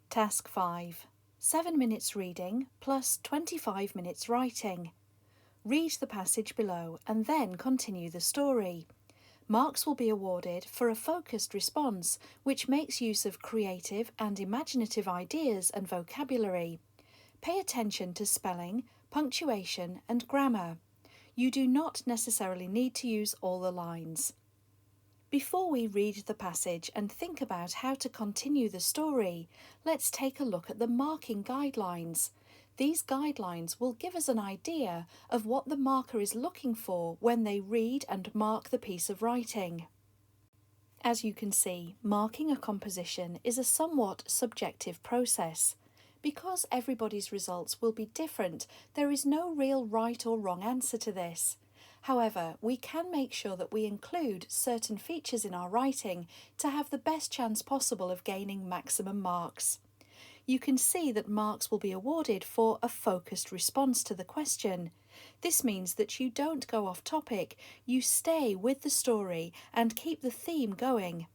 Task 5. 7 minutes reading plus 25 minutes writing. Read the passage below and then continue the story. Marks will be awarded for a focused response which makes use of creative and imaginative ideas and vocabulary. Pay attention to spelling, punctuation and grammar. You do not necessarily need to use all the lines. Before we read the passage and think about how to continue the story, let's take a look at the marking guidelines. These guidelines will give us an idea of what the marker is looking for when they read and mark the piece of writing. As you can see, marking a composition is a somewhat subjective process. Because everybody's results will be different, there is no real right or wrong answer to this. However, we can make sure that we include certain features in our writing to have the best chance possible of gaining maximum marks. You can see that marks will be awarded for a focused response to the question. This means that you don't go off topic, you stay with the story and keep the theme going.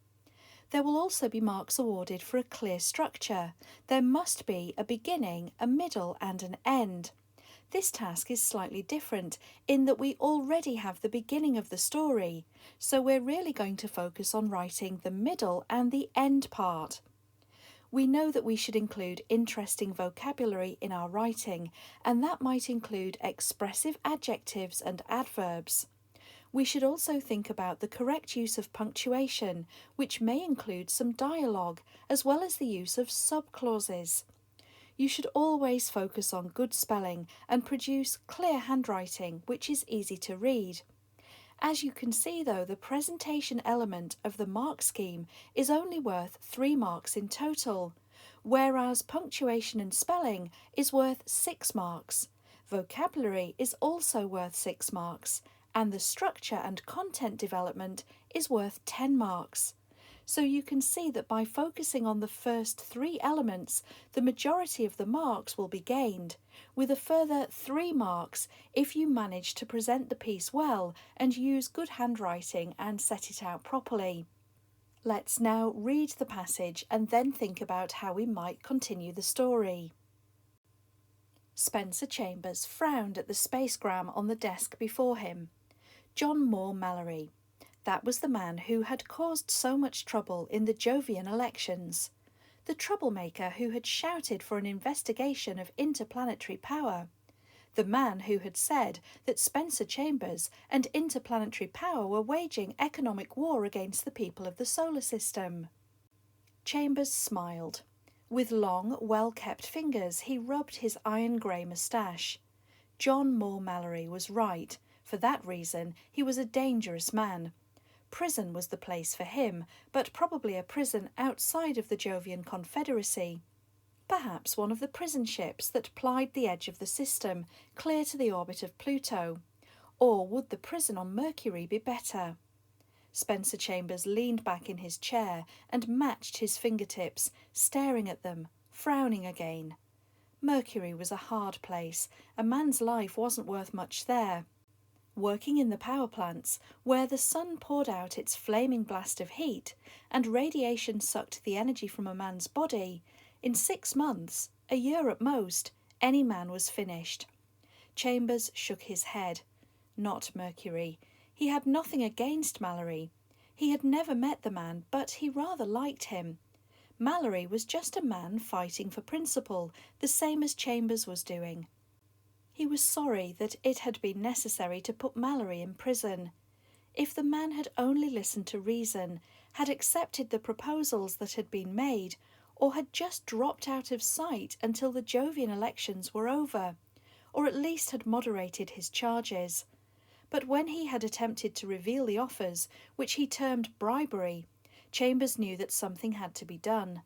There will also be marks awarded for a clear structure. There must be a beginning, a middle and an end. This task is slightly different in that we already have the beginning of the story, so we're really going to focus on writing the middle and the end part. We know that we should include interesting vocabulary in our writing, and that might include expressive adjectives and adverbs. We should also think about the correct use of punctuation, which may include some dialogue, as well as the use of subclauses. You should always focus on good spelling and produce clear handwriting, which is easy to read. As you can see though, the presentation element of the mark scheme is only worth 3 marks in total, whereas punctuation and spelling is worth 6 marks. Vocabulary is also worth 6 marks, and the structure and content development is worth 10 marks. So you can see that by focusing on the first 3 elements, the majority of the marks will be gained, with a further 3 marks if you manage to present the piece well and use good handwriting and set it out properly. Let's now read the passage and then think about how we might continue the story. Spencer Chambers frowned at the spacegram on the desk before him. John Moore Mallory. That was the man who had caused so much trouble in the Jovian elections. The troublemaker who had shouted for an investigation of interplanetary power. The man who had said that Spencer Chambers and interplanetary power were waging economic war against the people of the solar system. Chambers smiled. With long, well-kept fingers, he rubbed his iron-grey moustache. John Moore Mallory was right. For that reason, he was a dangerous man. Prison was the place for him, but probably a prison outside of the Jovian Confederacy. Perhaps one of the prison ships that plied the edge of the system, clear to the orbit of Pluto. Or would the prison on Mercury be better? Spencer Chambers leaned back in his chair and matched his fingertips, staring at them, frowning again. Mercury was a hard place. A man's life wasn't worth much there. Working in the power plants, where the sun poured out its flaming blast of heat and radiation sucked the energy from a man's body, in 6 months, a year at most, any man was finished. Chambers shook his head. Not Mercury. He had nothing against Mallory. He had never met the man, but he rather liked him. Mallory was just a man fighting for principle, the same as Chambers was doing. He was sorry that it had been necessary to put Mallory in prison. If the man had only listened to reason, had accepted the proposals that had been made, or had just dropped out of sight until the Jovian elections were over, or at least had moderated his charges. But when he had attempted to reveal the offers, which he termed bribery, Chambers knew that something had to be done.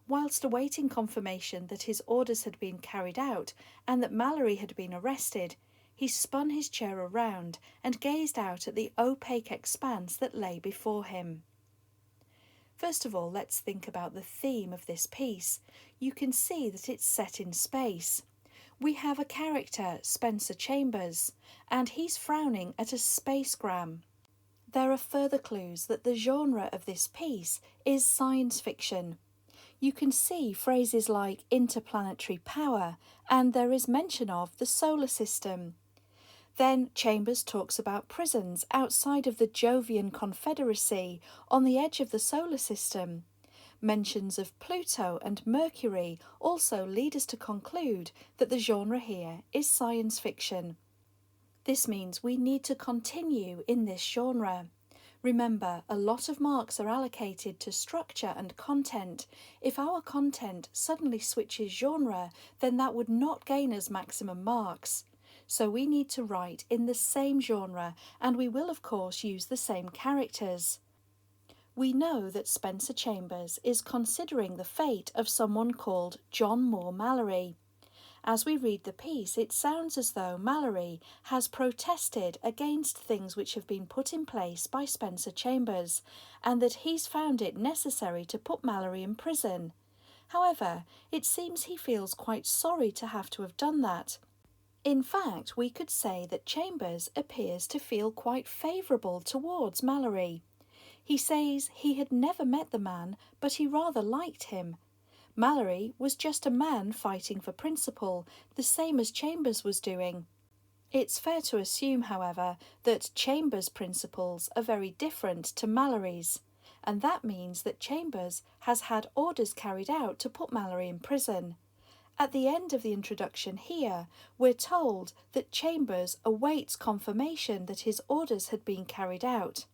Whilst awaiting confirmation that his orders had been carried out and that Mallory had been arrested, he spun his chair around and gazed out at the opaque expanse that lay before him. First of all, let's think about the theme of this piece. You can see that it's set in space. We have a character, Spencer Chambers, and he's frowning at a spacegram. There are further clues that the genre of this piece is science fiction. you can see phrases like interplanetary power, and there is mention of the solar system. Then Chambers talks about prisons outside of the Jovian Confederacy on the edge of the solar system. Mentions of Pluto and Mercury also lead us to conclude that the genre here is science fiction. This means we need to continue in this genre. Remember, a lot of marks are allocated to structure and content. If our content suddenly switches genre, then that would not gain us maximum marks. So we need to write in the same genre, and we will of course use the same characters. We know that Spencer Chambers is considering the fate of someone called John Moore Mallory. As we read the piece, it sounds as though Mallory has protested against things which have been put in place by Spencer Chambers, and that he's found it necessary to put Mallory in prison. However, it seems he feels quite sorry to have to have done that. In fact, we could say that Chambers appears to feel quite favourable towards Mallory. He says he had never met the man, but he rather liked him. Mallory was just a man fighting for principle, the same as Chambers was doing. It's fair to assume, however, that Chambers' principles are very different to Mallory's, and that means that Chambers has had orders carried out to put Mallory in prison. At the end of the introduction here, we're told that Chambers awaits confirmation that his orders had been carried out.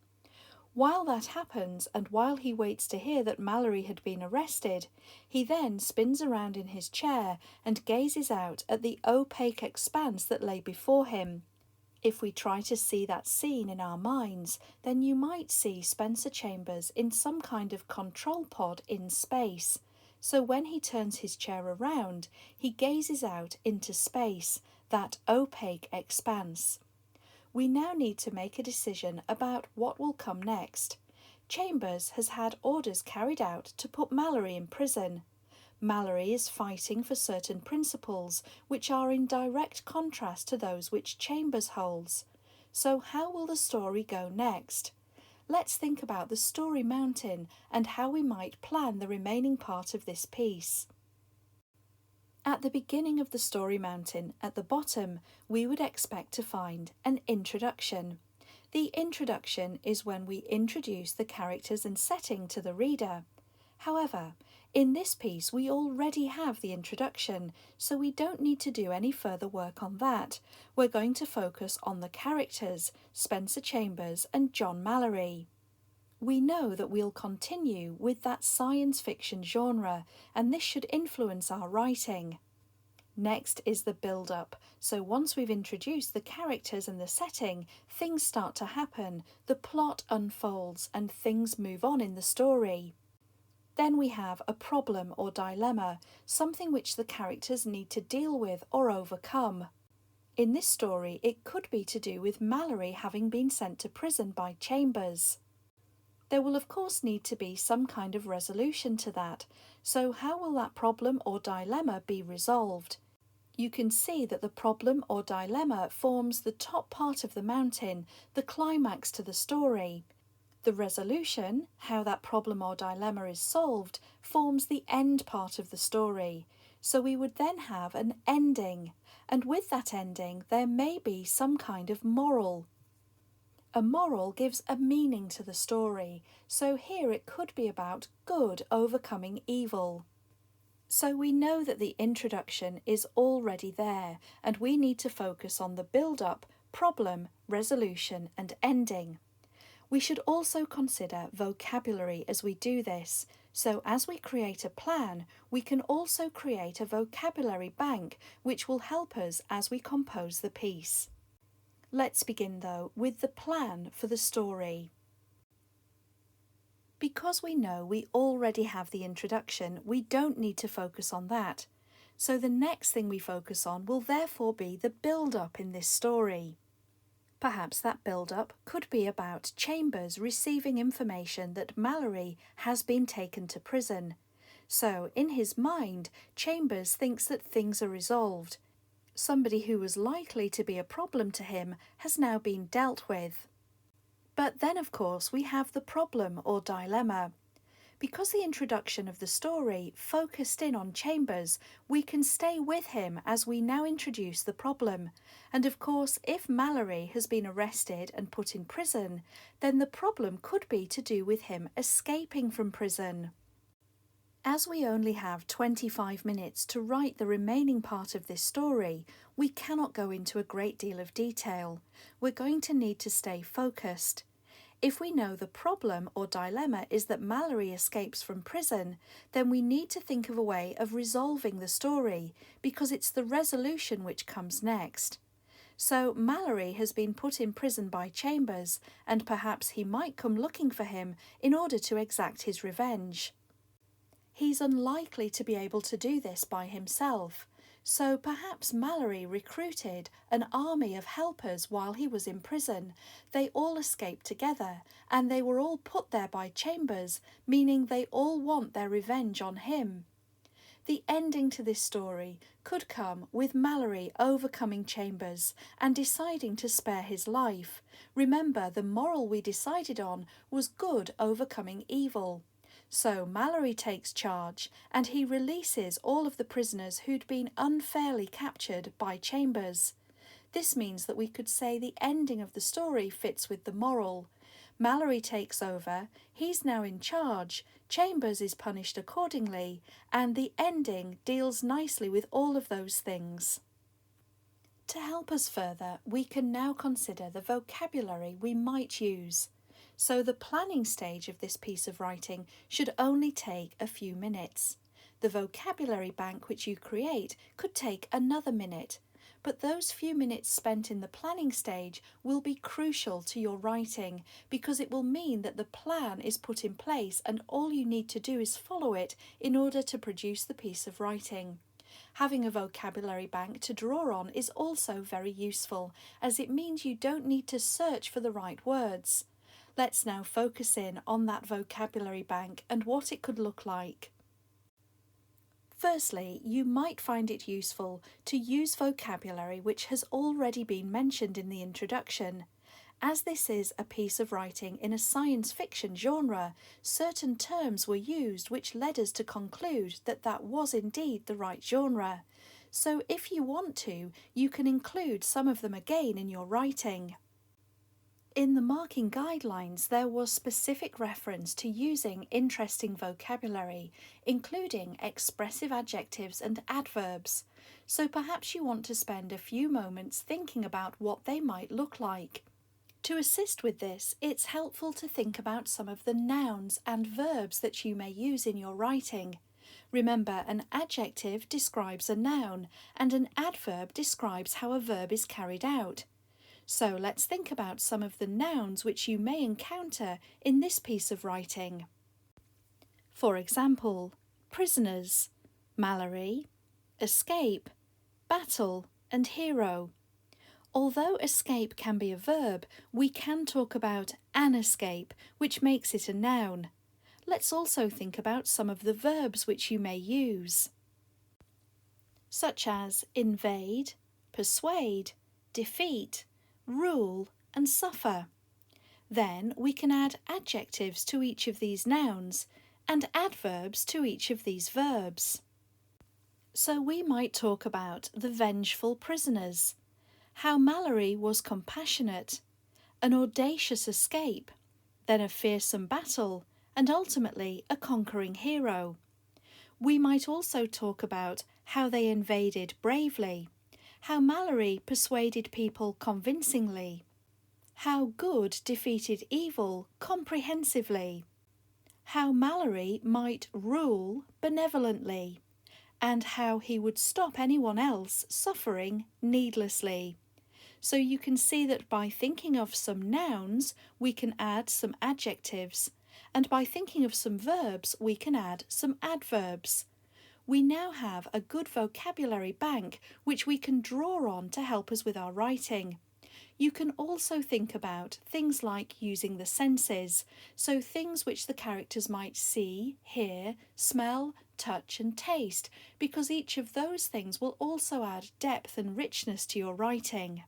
While that happens, and while he waits to hear that Mallory had been arrested, he then spins around in his chair and gazes out at the opaque expanse that lay before him. If we try to see that scene in our minds, then you might see Spencer Chambers in some kind of control pod in space. So when he turns his chair around, he gazes out into space, that opaque expanse. We now need to make a decision about what will come next. Chambers has had orders carried out to put Mallory in prison. Mallory is fighting for certain principles which are in direct contrast to those which Chambers holds. So how will the story go next? Let's think about the story mountain and how we might plan the remaining part of this piece. At the beginning of the story mountain, at the bottom, we would expect to find an introduction. The introduction is when we introduce the characters and setting to the reader. However, in this piece we already have the introduction, so we don't need to do any further work on that. We're going to focus on the characters, Spencer Chambers and John Mallory. We know that we'll continue with that science fiction genre, and this should influence our writing. Next is the build-up, so once we've introduced the characters and the setting, things start to happen, the plot unfolds, and things move on in the story. Then we have a problem or dilemma, something which the characters need to deal with or overcome. In this story, it could be to do with Mallory having been sent to prison by Chambers. There will of course need to be some kind of resolution to that, so how will that problem or dilemma be resolved? You can see that the problem or dilemma forms the top part of the mountain, the climax to the story. The resolution, how that problem or dilemma is solved, forms the end part of the story. So we would then have an ending, and with that ending there may be some kind of moral. A moral gives a meaning to the story, so here it could be about good overcoming evil. So we know that the introduction is already there, and we need to focus on the build-up, problem, resolution and ending. We should also consider vocabulary as we do this, so as we create a plan, we can also create a vocabulary bank which will help us as we compose the piece. Let's begin though with the plan for the story. Because we know we already have the introduction, we don't need to focus on that. So the next thing we focus on will therefore be the build-up in this story. Perhaps that build-up could be about Chambers receiving information that Mallory has been taken to prison. So in his mind, Chambers thinks that things are resolved. Somebody who was likely to be a problem to him has now been dealt with. But then of course we have the problem or dilemma. Because the introduction of the story focused in on Chambers, we can stay with him as we now introduce the problem. And of course, if Mallory has been arrested and put in prison, then the problem could be to do with him escaping from prison. As we only have 25 minutes to write the remaining part of this story, we cannot go into a great deal of detail. We're going to need to stay focused. If we know the problem or dilemma is that Mallory escapes from prison, then we need to think of a way of resolving the story, because it's the resolution which comes next. So Mallory has been put in prison by Chambers, and perhaps he might come looking for him in order to exact his revenge. He's unlikely to be able to do this by himself, so perhaps Mallory recruited an army of helpers while he was in prison. They all escaped together, and they were all put there by Chambers, meaning they all want their revenge on him. The ending to this story could come with Mallory overcoming Chambers and deciding to spare his life. Remember, the moral we decided on was good overcoming evil. So Mallory takes charge and he releases all of the prisoners who'd been unfairly captured by Chambers. This means that we could say the ending of the story fits with the moral. Mallory takes over, he's now in charge, Chambers is punished accordingly, and the ending deals nicely with all of those things. To help us further, we can now consider the vocabulary we might use. So the planning stage of this piece of writing should only take a few minutes. The vocabulary bank which you create could take another minute, but those few minutes spent in the planning stage will be crucial to your writing, because it will mean that the plan is put in place and all you need to do is follow it in order to produce the piece of writing. Having a vocabulary bank to draw on is also very useful, as it means you don't need to search for the right words. Let's now focus in on that vocabulary bank and what it could look like. Firstly, you might find it useful to use vocabulary which has already been mentioned in the introduction. As this is a piece of writing in a science fiction genre, certain terms were used which led us to conclude that that was indeed the right genre. So if you want to, you can include some of them again in your writing. In the marking guidelines, there was specific reference to using interesting vocabulary, including expressive adjectives and adverbs. So perhaps you want to spend a few moments thinking about what they might look like. To assist with this, it's helpful to think about some of the nouns and verbs that you may use in your writing. Remember, an adjective describes a noun, and an adverb describes how a verb is carried out. So let's think about some of the nouns which you may encounter in this piece of writing. For example, prisoners, Mallory, escape, battle, and hero. Although escape can be a verb, we can talk about an escape, which makes it a noun. Let's also think about some of the verbs which you may use, such as invade, persuade, defeat, rule, and suffer. Then we can add adjectives to each of these nouns and adverbs to each of these verbs. So we might talk about the vengeful prisoners, how Mallory was compassionate, an audacious escape, then a fearsome battle, and ultimately a conquering hero. We might also talk about how they invaded bravely, how Mallory persuaded people convincingly, how good defeated evil comprehensively, how Mallory might rule benevolently, and how he would stop anyone else suffering needlessly. So you can see that by thinking of some nouns, we can add some adjectives, and by thinking of some verbs, we can add some adverbs. We now have a good vocabulary bank which we can draw on to help us with our writing. You can also think about things like using the senses, so things which the characters might see, hear, smell, touch and taste, because each of those things will also add depth and richness to your writing.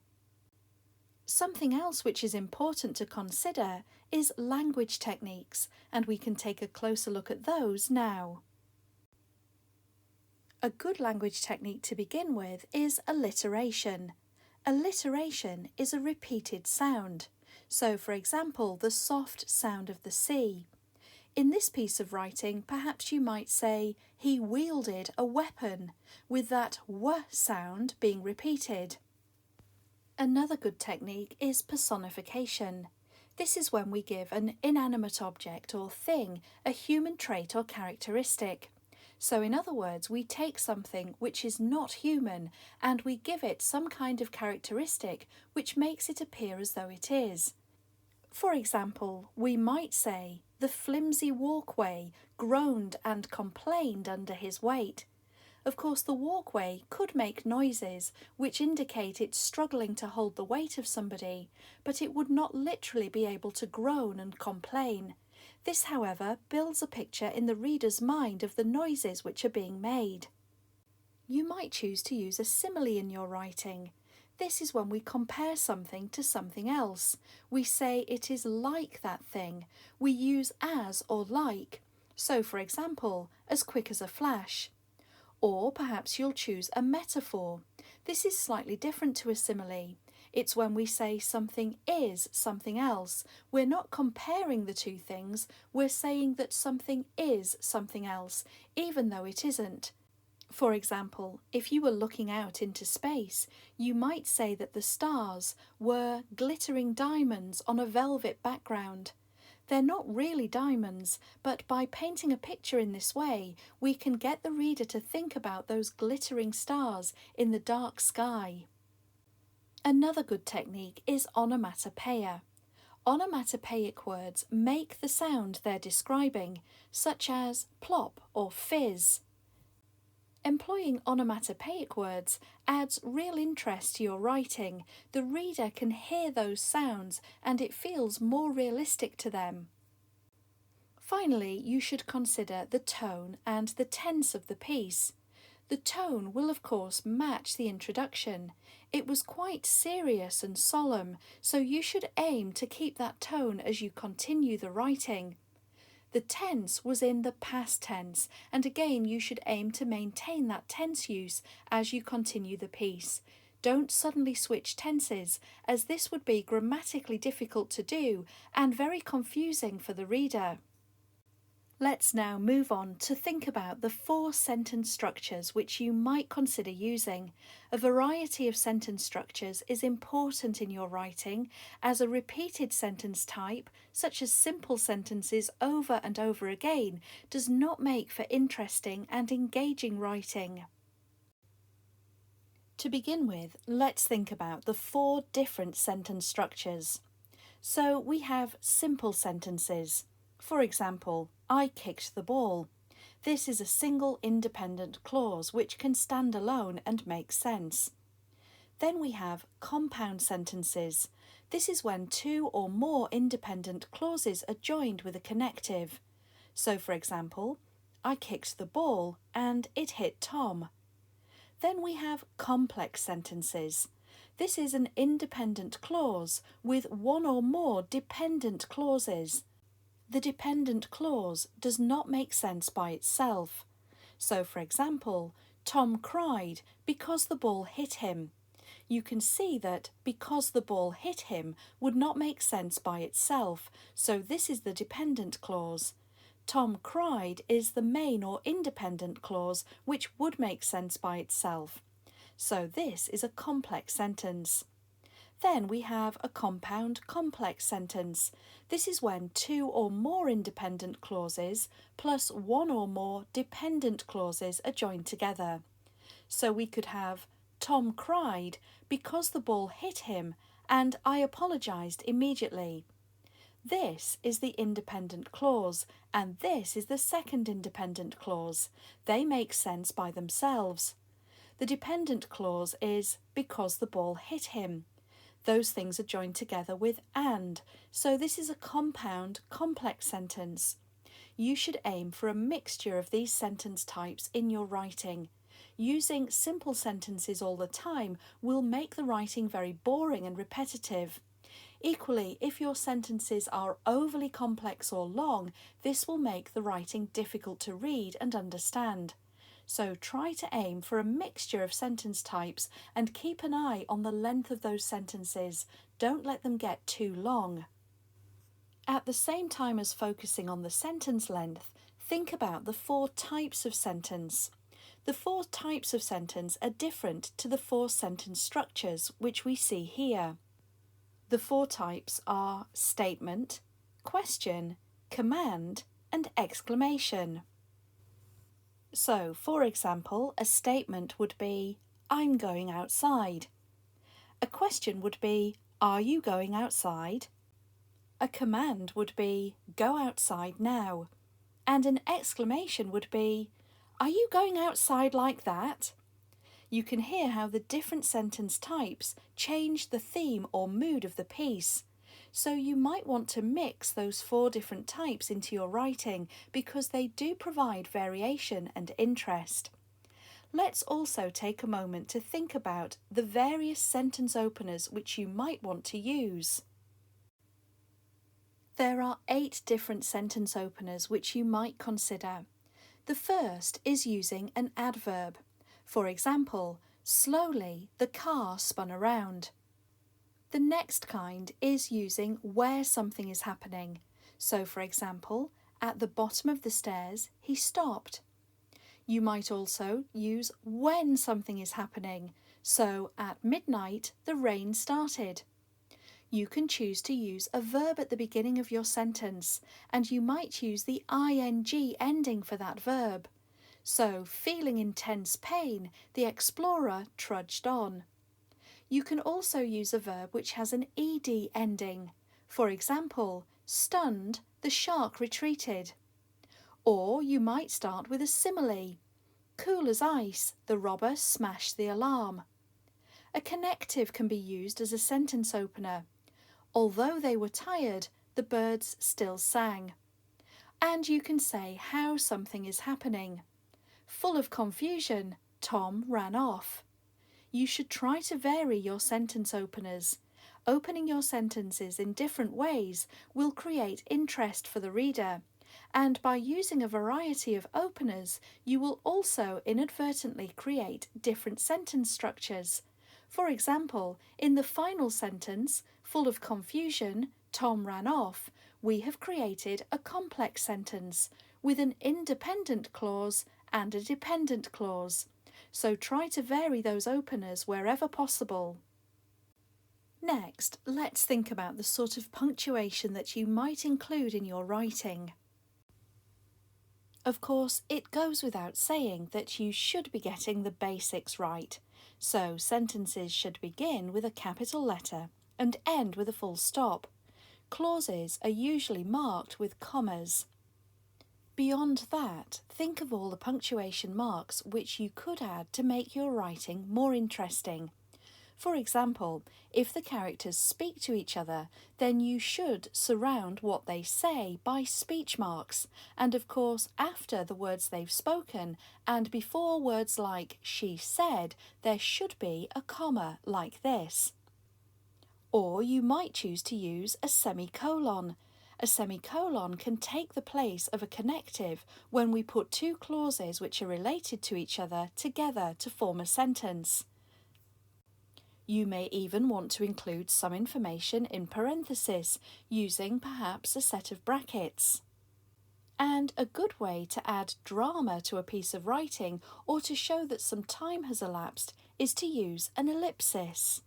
Something else which is important to consider is language techniques, and we can take a closer look at those now. A good language technique to begin with is alliteration. Alliteration is a repeated sound. So, for example, the soft sound of the C. In this piece of writing, perhaps you might say, he wielded a weapon, with that w sound being repeated. Another good technique is personification. This is when we give an inanimate object or thing a human trait or characteristic. So in other words, we take something which is not human and we give it some kind of characteristic which makes it appear as though it is. For example, we might say, the flimsy walkway groaned and complained under his weight. Of course, the walkway could make noises which indicate it's struggling to hold the weight of somebody, but it would not literally be able to groan and complain. This, however, builds a picture in the reader's mind of the noises which are being made. You might choose to use a simile in your writing. This is when we compare something to something else. We say it is like that thing. We use as or like. So, for example, as quick as a flash. Or perhaps you'll choose a metaphor. This is slightly different to a simile. It's when we say something is something else. We're not comparing the two things, we're saying that something is something else, even though it isn't. For example, if you were looking out into space, you might say that the stars were glittering diamonds on a velvet background. They're not really diamonds, but by painting a picture in this way, we can get the reader to think about those glittering stars in the dark sky. Another good technique is onomatopoeia. Onomatopoeic words make the sound they're describing, such as plop or fizz. Employing onomatopoeic words adds real interest to your writing. The reader can hear those sounds and it feels more realistic to them. Finally, you should consider the tone and the tense of the piece. The tone will of course match the introduction. It was quite serious and solemn, so you should aim to keep that tone as you continue the writing. The tense was in the past tense, and again you should aim to maintain that tense use as you continue the piece. Don't suddenly switch tenses, as this would be grammatically difficult to do and very confusing for the reader. Let's now move on to think about the 4 sentence structures which you might consider using. A variety of sentence structures is important in your writing, as a repeated sentence type, such as simple sentences over and over again, does not make for interesting and engaging writing. To begin with, let's think about the 4 different sentence structures. So we have simple sentences. For example, I kicked the ball. This is a single independent clause which can stand alone and make sense. Then we have compound sentences. This is when 2 or more independent clauses are joined with a connective. So for example, I kicked the ball and it hit Tom. Then we have complex sentences. This is an independent clause with 1 or more dependent clauses. The dependent clause does not make sense by itself. So, for example, Tom cried because the ball hit him. You can see that because the ball hit him would not make sense by itself, so this is the dependent clause. Tom cried is the main or independent clause which would make sense by itself. So this is a complex sentence. Then we have a compound complex sentence. This is when 2 or more independent clauses plus 1 or more dependent clauses are joined together. So we could have Tom cried because the ball hit him and I apologised immediately. This is the independent clause and this is the second independent clause. They make sense by themselves. The dependent clause is because the ball hit him. Those things are joined together with and, so this is a compound complex sentence. You should aim for a mixture of these sentence types in your writing. Using simple sentences all the time will make the writing very boring and repetitive. Equally, if your sentences are overly complex or long, this will make the writing difficult to read and understand. So try to aim for a mixture of sentence types and keep an eye on the length of those sentences. Don't let them get too long. At the same time as focusing on the sentence length, think about the 4 types of sentence. The 4 types of sentence are different to the 4 sentence structures which we see here. The 4 types are statement, question, command, and exclamation. So, for example, a statement would be, I'm going outside. A question would be, are you going outside? A command would be, go outside now. And an exclamation would be, are you going outside like that? You can hear how the different sentence types change the theme or mood of the piece. So you might want to mix those 4 different types into your writing because they do provide variation and interest. Let's also take a moment to think about the various sentence openers which you might want to use. There are 8 different sentence openers which you might consider. The first is using an adverb. For example, slowly the car spun around. The next kind is using where something is happening. So, for example, at the bottom of the stairs, he stopped. You might also use when something is happening. So, at midnight, the rain started. You can choose to use a verb at the beginning of your sentence, and you might use the ing ending for that verb. So, feeling intense pain, the explorer trudged on. You can also use a verb which has an ed ending. For example, stunned, the shark retreated. Or you might start with a simile. Cool as ice, the robber smashed the alarm. A connective can be used as a sentence opener. Although they were tired, the birds still sang. And you can say how something is happening. Full of confusion, Tom ran off. You should try to vary your sentence openers. Opening your sentences in different ways will create interest for the reader, and by using a variety of openers, you will also inadvertently create different sentence structures. For example, in the final sentence, full of confusion, Tom ran off, we have created a complex sentence with an independent clause and a dependent clause. So try to vary those openers wherever possible. Next, let's think about the sort of punctuation that you might include in your writing. Of course, it goes without saying that you should be getting the basics right. So sentences should begin with a capital letter and end with a full stop. Clauses are usually marked with commas. Beyond that, think of all the punctuation marks which you could add to make your writing more interesting. For example, if the characters speak to each other, then you should surround what they say by speech marks, and of course after the words they've spoken and before words like she said, there should be a comma like this. Or you might choose to use a semicolon. A semicolon can take the place of a connective when we put 2 clauses which are related to each other together to form a sentence. You may even want to include some information in parenthesis, using perhaps a set of brackets. And a good way to add drama to a piece of writing or to show that some time has elapsed is to use an ellipsis.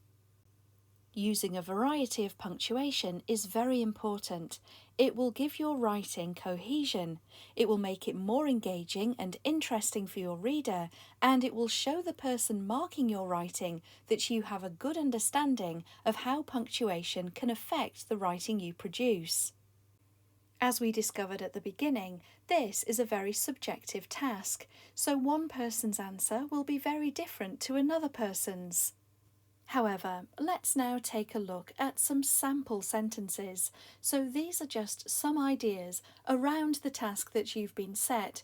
Using a variety of punctuation is very important. It will give your writing cohesion. It will make it more engaging and interesting for your reader, and it will show the person marking your writing that you have a good understanding of how punctuation can affect the writing you produce. As we discovered at the beginning, this is a very subjective task, so one person's answer will be very different to another person's. However, let's now take a look at some sample sentences. So these are just some ideas around the task that you've been set.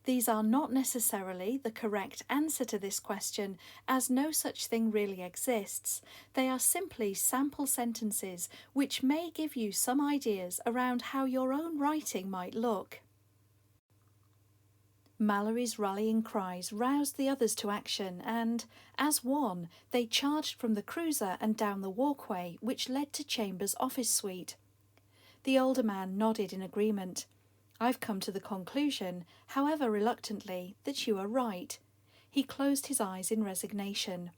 These are not necessarily the correct answer to this question, as no such thing really exists. They are simply sample sentences which may give you some ideas around how your own writing might look. Mallory's rallying cries roused the others to action and, as one, they charged from the cruiser and down the walkway which led to Chambers' office suite. The older man nodded in agreement. "I've come to the conclusion, however reluctantly, that you are right." He closed his eyes in resignation.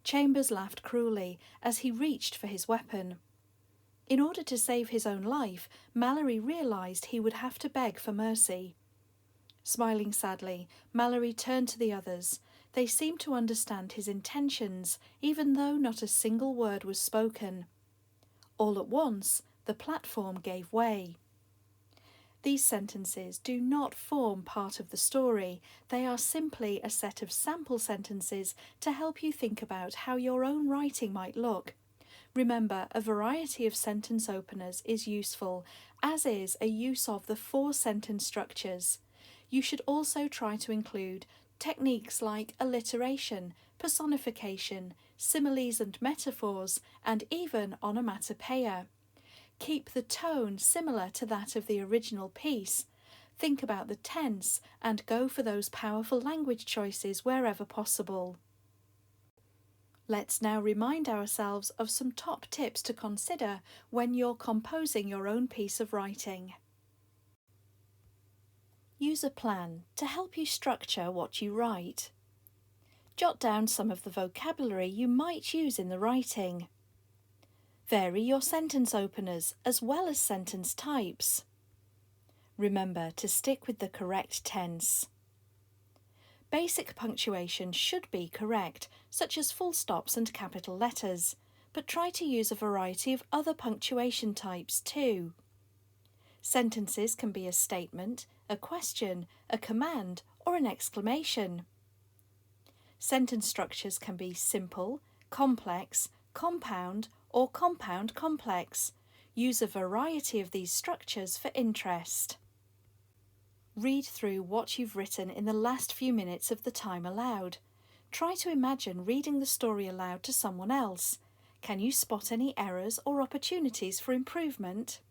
Chambers laughed cruelly as he reached for his weapon. In order to save his own life, Mallory realised he would have to beg for mercy. Smiling sadly, Mallory turned to the others. They seemed to understand his intentions, even though not a single word was spoken. All at once, the platform gave way. These sentences do not form part of the story. They are simply a set of sample sentences to help you think about how your own writing might look. Remember, a variety of sentence openers is useful, as is a use of the 4 sentence structures. You should also try to include techniques like alliteration, personification, similes and metaphors, and even onomatopoeia. Keep the tone similar to that of the original piece. Think about the tense and go for those powerful language choices wherever possible. Let's now remind ourselves of some top tips to consider when you're composing your own piece of writing. Use a plan to help you structure what you write. Jot down some of the vocabulary you might use in the writing. Vary your sentence openers as well as sentence types. Remember to stick with the correct tense. Basic punctuation should be correct, such as full stops and capital letters, but try to use a variety of other punctuation types too. Sentences can be a statement, a question, a command, or an exclamation. Sentence structures can be simple, complex, compound, or compound complex. Use a variety of these structures for interest. Read through what you've written in the last few minutes of the time allowed. Try to imagine reading the story aloud to someone else. Can you spot any errors or opportunities for improvement?